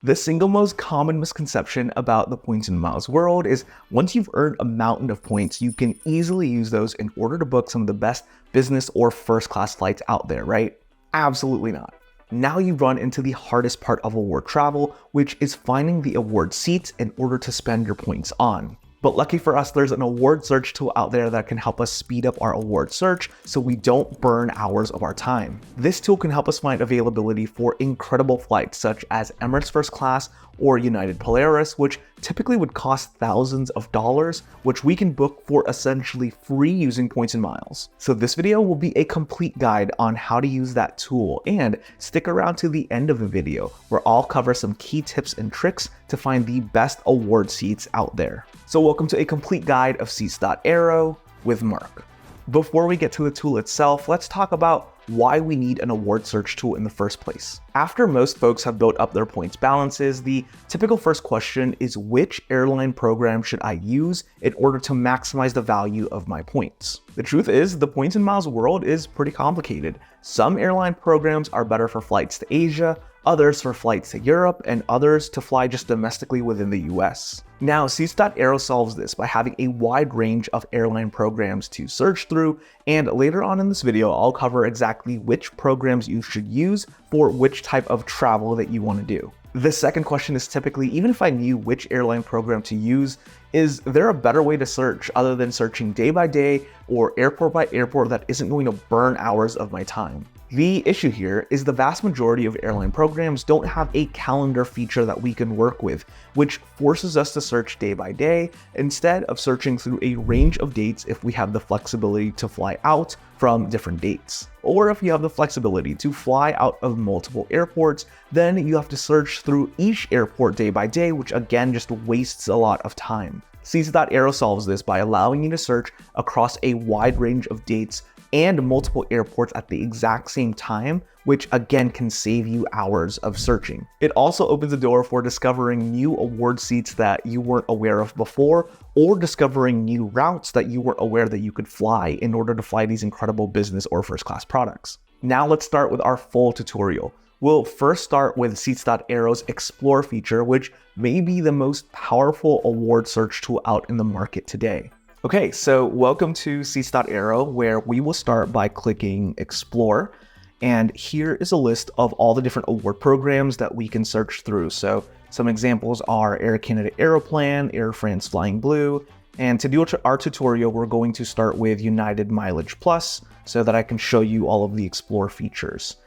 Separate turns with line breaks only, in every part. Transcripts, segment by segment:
The single most common misconception about the points and miles world is once you've earned a mountain of points, you can easily use those in order to book some of the best business or first class flights out there, right? Absolutely not. Now you run into the hardest part of award travel, which is finding the award seats in order to spend your points on. But lucky for us, there's an award search tool out there that can help us speed up our award search so we don't burn hours of our time. This tool can help us find availability for incredible flights such as Emirates First Class or United Polaris, which typically would cost thousands of dollars, which we can book for essentially free using points and miles. So this video will be a complete guide on how to use that tool, and stick around to the end of the video where I'll cover some key tips and tricks to find the best award seats out there. So welcome to a complete guide of Seats.Aero with Mark. Before we get to the tool itself, let's talk about why we need an award search tool in the first place. After most folks have built up their points balances, the typical first question is which airline program should I use in order to maximize the value of my points? The truth is, the points and miles world is pretty complicated. Some airline programs are better for flights to Asia, others for flights to Europe, and others to fly just domestically within the US. Now, Seats.Aero solves this by having a wide range of airline programs to search through, and later on in this video, I'll cover exactly which programs you should use for which type of travel that you want to do. The second question is typically, even if I knew which airline program to use, is there a better way to search other than searching day by day or airport by airport that isn't going to burn hours of my time? The issue here is the vast majority of airline programs don't have a calendar feature that we can work with, which forces us to search day by day instead of searching through a range of dates if we have the flexibility to fly out from different dates. Or if you have the flexibility to fly out of multiple airports, then you have to search through each airport day by day, which again just wastes a lot of time. Seats.Aero solves this by allowing you to search across a wide range of dates and multiple airports at the exact same time, which again can save you hours of searching. It also opens the door for discovering new award seats that you weren't aware of before, or discovering new routes that you weren't aware that you could fly in order to fly these incredible business or first class products. Now let's start with our full tutorial. We'll first start with Seats.Aero's Explore feature, which may be the most powerful award search tool out in the market today. Okay, so welcome to Seats.Aero, where we will start by clicking Explore. And here is a list of all the different award programs that we can search through. So some examples are Air Canada Aeroplan, Air France Flying Blue. And to do our tutorial, we're going to start with United Mileage Plus so that I can show you all of the Explore features.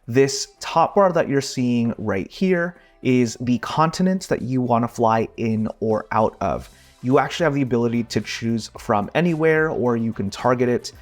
This top bar that you're seeing right here is the continents that you want to fly in or out of. You actually have the ability to choose from anywhere, or you can target it.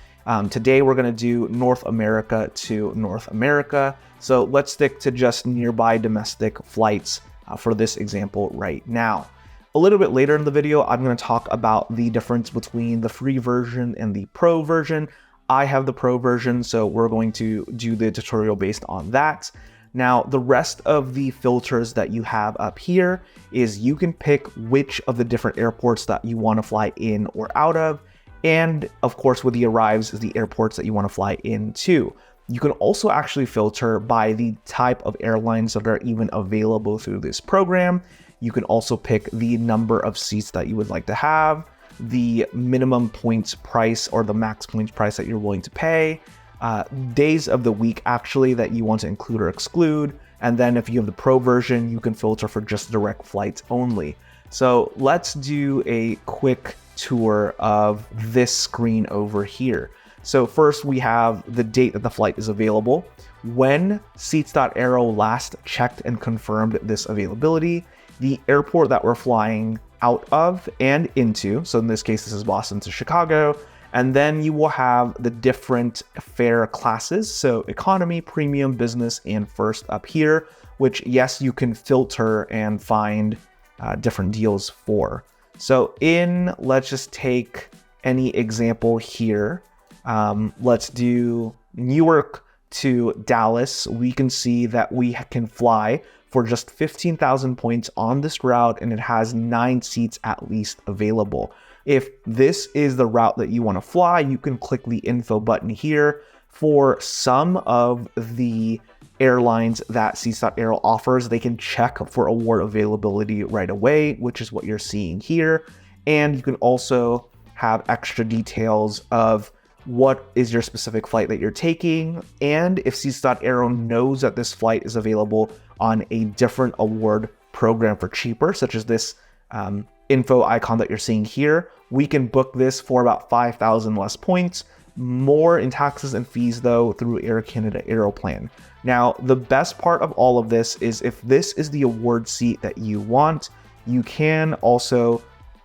Today we're going to do North America to North America. So let's stick to just nearby domestic flights for this example right now. A little bit later in the video, I'm going to talk about the difference between the free version and the pro version. I have the pro version, so we're going to do the tutorial based on that. Now, the rest of the filters that you have up here is you can pick which of the different airports that you want to fly in or out of. And of course, with the arrives is the airports that you want to fly into. You can also actually filter by the type of airlines that are even available through this program. You can also pick the number of seats that you would like to have, the minimum points price or the max points price that you're willing to pay, days of the week actually that you want to include or exclude. And then if you have the pro version, you can filter for just direct flights only. So let's do a quick tour of this screen over here. So first we have the date that the flight is available, when Seats.Aero last checked and confirmed this availability, the airport that we're flying out of and into. So in this case, this is Boston to Chicago. And then you will have the different fare classes. So economy, premium, business, and first up here, which yes, you can filter and find different deals for. So let's just take any example here. Let's do Newark to Dallas. We can see that we can fly for just 15,000 points on this route, and it has 9 seats at least available. If this is the route that you want to fly, you can click the info button here. For some of the airlines that Seats.Aero offers, they can check for award availability right away, which is what you're seeing here. And you can also have extra details of what is your specific flight that you're taking, and if Seats.Aero knows that this flight is available on a different award program for cheaper, such as this info icon that you're seeing here, we can book this for about 5,000 less points, more in taxes and fees though through Air Canada Aeroplan. Now, the best part of all of this is if this is the award seat that you want, you can also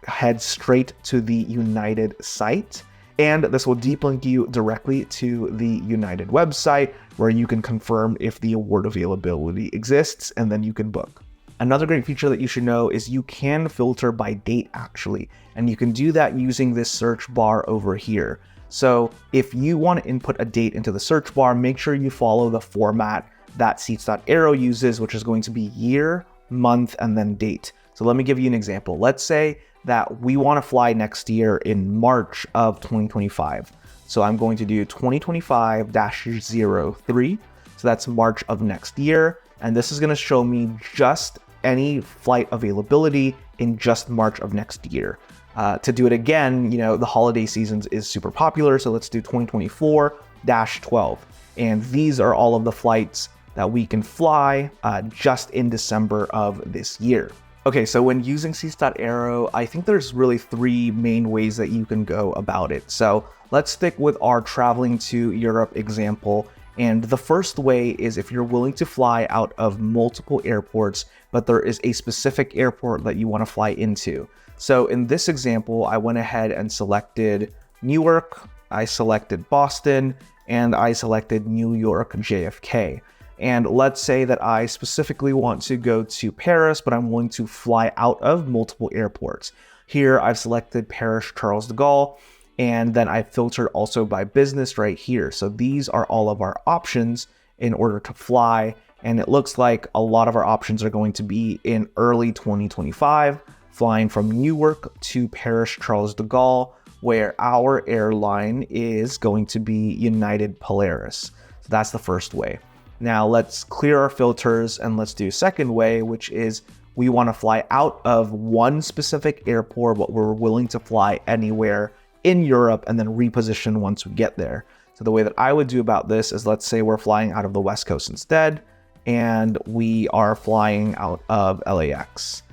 head straight to the United site, and this will deep link you directly to the United website where you can confirm if the award availability exists, and then you can book. Another great feature that you should know is you can filter by date actually, and you can do that using this search bar over here. So if you want to input a date into the search bar, make sure you follow the format that Seats.Aero uses, which is going to be year, month, and then date. So let me give you an example. Let's say that we want to fly next year in March of 2025. So I'm going to do 2025-03. So that's March of next year. And this is going to show me just any flight availability in just March of next year. To do it again, the holiday seasons is super popular. So let's do 2024-12. And these are all of the flights that we can fly just in December of this year. Okay, so when using Seats.Aero, I think there's really three main ways that you can go about it. So let's stick with our traveling to Europe example. And the first way is if you're willing to fly out of multiple airports, but there is a specific airport that you want to fly into. So in this example, I went ahead and selected Newark, I selected Boston, and I selected New York JFK. And let's say that I specifically want to go to Paris, but I'm willing to fly out of multiple airports. Here I've selected Paris Charles de Gaulle, and then I filtered also by business right here. So these are all of our options in order to fly. And it looks like a lot of our options are going to be in early 2025, flying from Newark to Paris Charles de Gaulle, where our airline is going to be United Polaris. So that's the first way. Now let's clear our filters and let's do second way, which is we want to fly out of one specific airport, but we're willing to fly anywhere in Europe and then reposition once we get there. So the way that I would do about this is, let's say we're flying out of the West Coast instead, and we are flying out of LAX.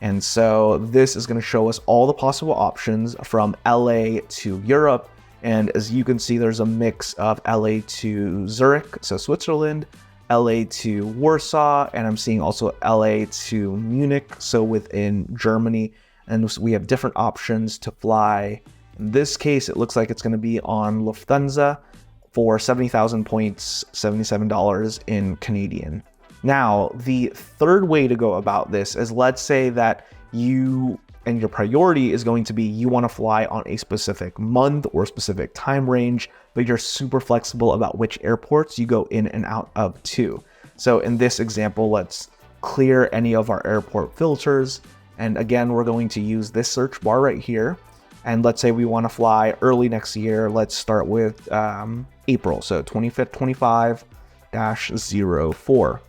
And so this is going to show us all the possible options from LA to Europe. And as you can see, there's a mix of LA to Zurich, so Switzerland, LA to Warsaw, and I'm seeing also LA to Munich, so within Germany. And we have different options to fly. In this case, it looks like it's going to be on Lufthansa for 70,000 points, $77 in Canadian. Now, the third way to go about this is, let's say that you and your priority is going to be you want to fly on a specific month or specific time range, but you're super flexible about which airports you go in and out of too. So in this example, let's clear any of our airport filters. And again, we're going to use this search bar right here. And let's say we want to fly early next year. Let's start with April. So 25-25-04.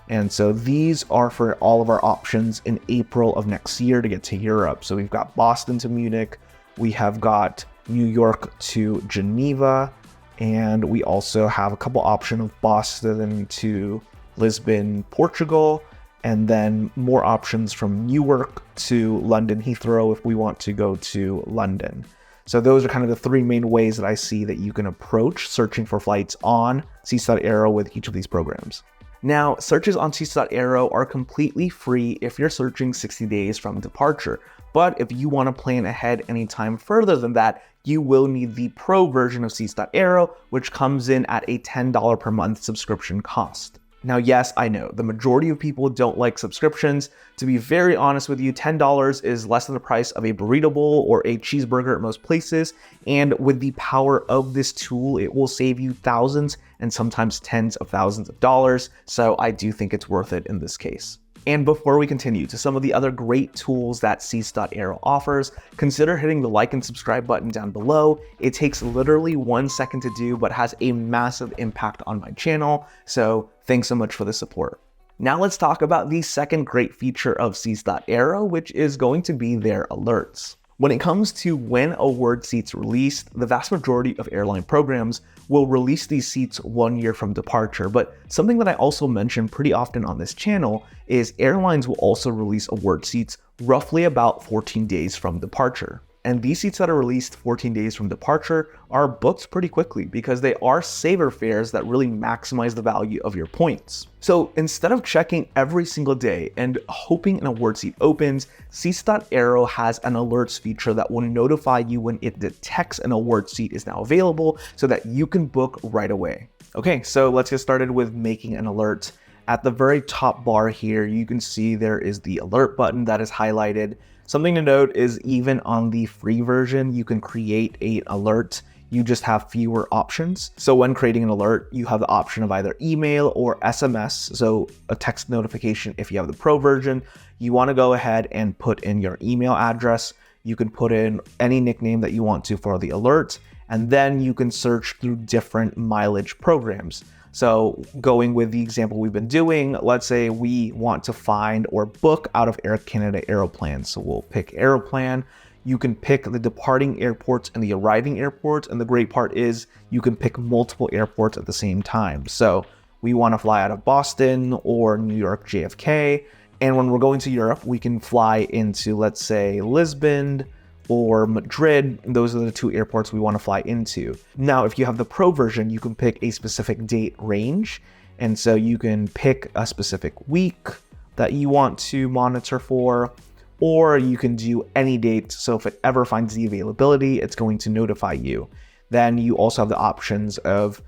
And so these are for all of our options in April of next year to get to Europe. So we've got Boston to Munich, we have got New York to Geneva, and we also have a couple options of Boston to Lisbon, Portugal, and then more options from Newark to London Heathrow if we want to go to London. So those are kind of the three main ways that I see that you can approach searching for flights on Seats.Aero with each of these programs. Now, searches on Seats.Aero are completely free if you're searching 60 days from departure, but if you want to plan ahead any time further than that, you will need the pro version of Seats.Aero, which comes in at a $10 per month subscription cost. Now, yes, I know the majority of people don't like subscriptions. To be very honest with you, $10 is less than the price of a burrito bowl or a cheeseburger at most places. And with the power of this tool, it will save you thousands and sometimes tens of thousands of dollars. So I do think it's worth it in this case. And before we continue to some of the other great tools that Seats.Aero offers, consider hitting the like and subscribe button down below. It takes literally 1 second to do, but has a massive impact on my channel. So thanks so much for the support. Now let's talk about the second great feature of Seats.Aero, which is going to be their alerts. When it comes to when award seats released, the vast majority of airline programs will release these seats 1 year from departure, but something that I also mention pretty often on this channel is airlines will also release award seats roughly about 14 days from departure. And these seats that are released 14 days from departure are booked pretty quickly because they are saver fares that really maximize the value of your points. So instead of checking every single day and hoping an award seat opens, Seats.Aero has an alerts feature that will notify you when it detects an award seat is now available so that you can book right away. Okay, so let's get started with making an alert. At the very top bar here, you can see there is the alert button that is highlighted. Something to note is even on the free version, you can create an alert. You just have fewer options. So when creating an alert, you have the option of either email or SMS. So a text notification if you have the pro version. You want to go ahead and put in your email address. You can put in any nickname that you want to for the alert. And then you can search through different mileage programs. So going with the example we've been doing, let's say we want to find or book out of Air Canada Aeroplan. So we'll pick Aeroplan. You can pick the departing airports and the arriving airports. And the great part is you can pick multiple airports at the same time. So we want to fly out of Boston or New York JFK. And when we're going to Europe, we can fly into, let's say, Lisbon or Madrid. Those are the 2 airports we want to fly into. Now, if you have the pro version, you can pick a specific date range. And so you can pick a specific week that you want to monitor for, or you can do any date. So if it ever finds the availability, it's going to notify you. Then you also have the options of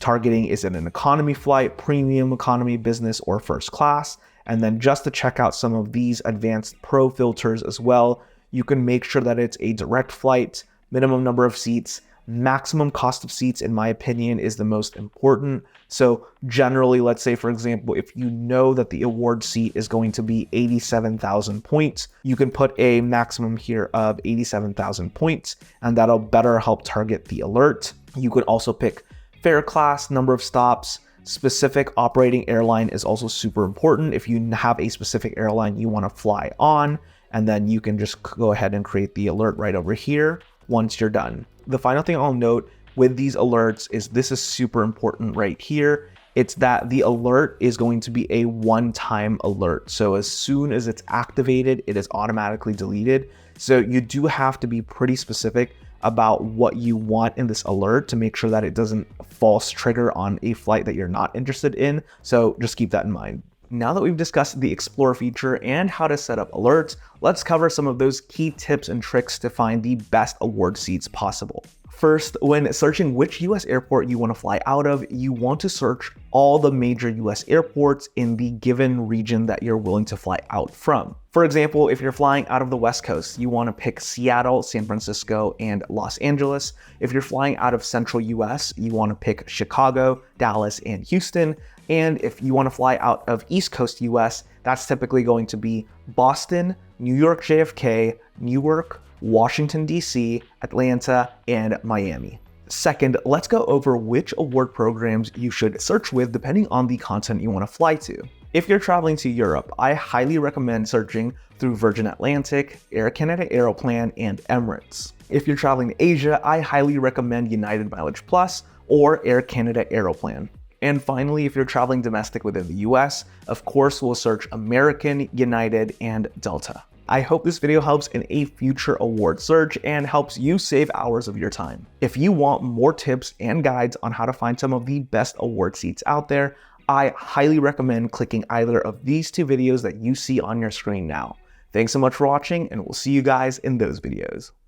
targeting, is it an economy flight, premium economy, business, or first class? And then just to check out some of these advanced pro filters as well, you can make sure that it's a direct flight, minimum number of seats, maximum cost of seats, in my opinion, is the most important. So generally, let's say, for example, if you know that the award seat is going to be 87,000 points, you can put a maximum here of 87,000 points, and that'll better help target the alert. You could also pick fare class, number of stops. Specific operating airline is also super important. If you have a specific airline you want to fly on, and then you can just go ahead and create the alert right over here once you're done. The final thing I'll note with these alerts is this is super important right here. It's that the alert is going to be a one-time alert. So as soon as it's activated, it is automatically deleted. So you do have to be pretty specific about what you want in this alert to make sure that it doesn't false trigger on a flight that you're not interested in. So just keep that in mind. Now that we've discussed the Explore feature and how to set up alerts, let's cover some of those key tips and tricks to find the best award seats possible. First, when searching which US airport you want to fly out of, you want to search all the major US airports in the given region that you're willing to fly out from. For example, if you're flying out of the West Coast, you want to pick Seattle, San Francisco, and Los Angeles. If you're flying out of Central US, you want to pick Chicago, Dallas, and Houston. And if you want to fly out of East Coast US, that's typically going to be Boston, New York JFK, Newark, Washington, D.C., Atlanta, and Miami. Second, let's go over which award programs you should search with depending on the continent you want to fly to. If you're traveling to Europe, I highly recommend searching through Virgin Atlantic, Air Canada Aeroplan, and Emirates. If you're traveling to Asia, I highly recommend United Mileage Plus or Air Canada Aeroplan. And finally, if you're traveling domestic within the US, of course, we'll search American, United, and Delta. I hope this video helps in a future award search and helps you save hours of your time. If you want more tips and guides on how to find some of the best award seats out there, I highly recommend clicking either of these 2 videos that you see on your screen now. Thanks so much for watching, and we'll see you guys in those videos.